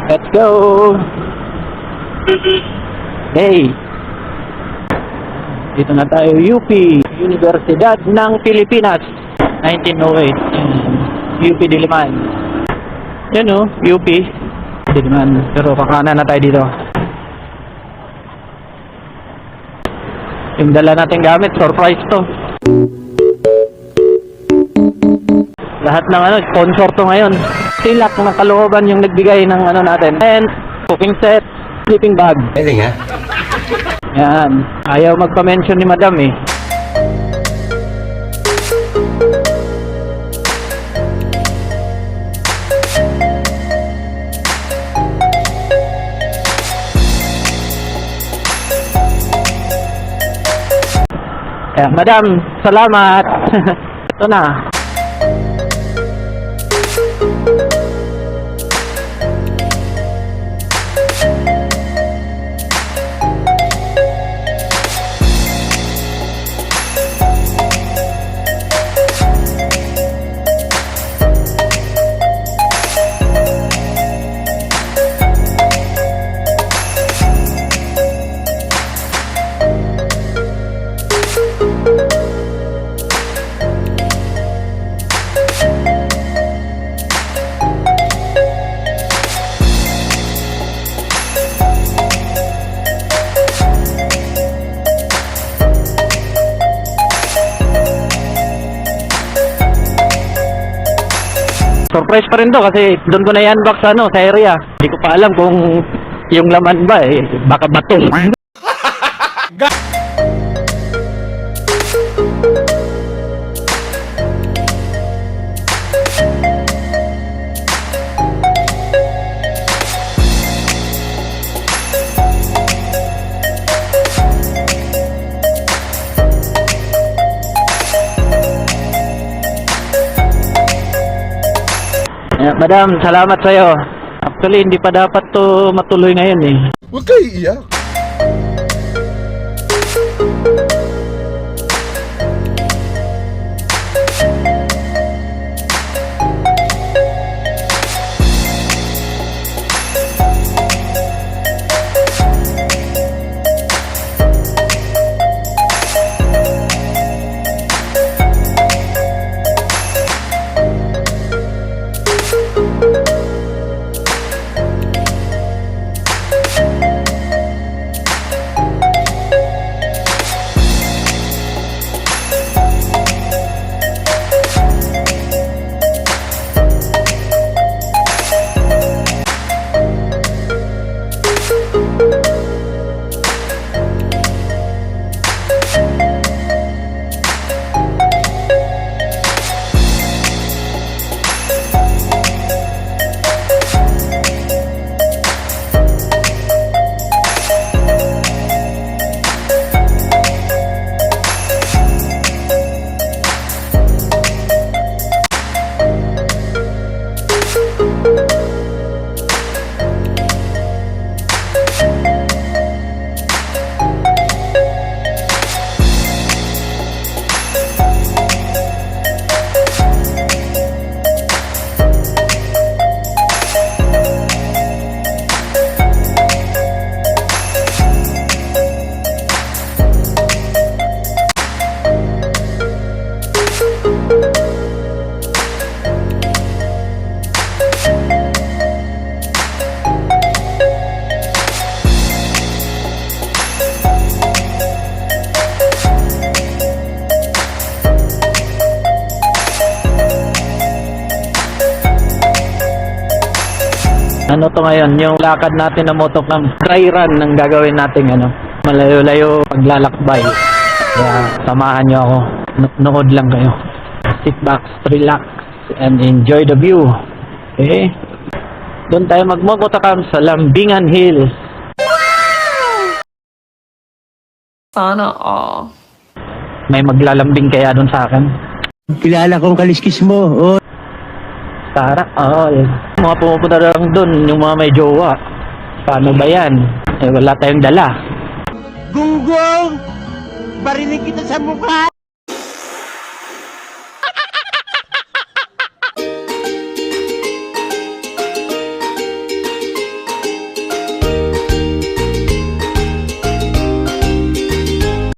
Let's go! Hey! Dito na tayo, UP, Universidad ng Pilipinas, 1908, UP Diliman. Yan o, UP Diliman, pero kakanan na tayo dito. Yung dala natin gamit, surprise to. Lahat ng sponsor to ngayon. Silak na kalooban yung nagbigay ng natin. And cooking set, sleeping bag. Pwede nga. Yan. Ayaw magpa-mention ni Madam eh. Ayan, Madam, salamat. Ito na. Surprise pa rin to kasi doon ko na i-unbox sa area. Hindi ko pa alam kung yung laman ba baka bato. Madam, salamat sa'yo. Actually, hindi pa dapat to matuloy ngayon eh. Huwag kayo iiyak. Ano to ngayon, yung lakad natin na motocam, dry run ng gagawin natin malayo-layo paglalakbay. Kaya samahan nyo ako, nood lang kayo. Sit back, relax, and enjoy the view. Okay? Doon tayo magmotocam sa Lambingan Hills. Sana all. May maglalambing kaya doon sa akin? Kilala kong kaliskis mo. Oh. Tara, mga pumupunta lang doon, yung mga may jowa. Paano ba yan? Wala tayong dala. Gunggong! Barinig kita sa mukha!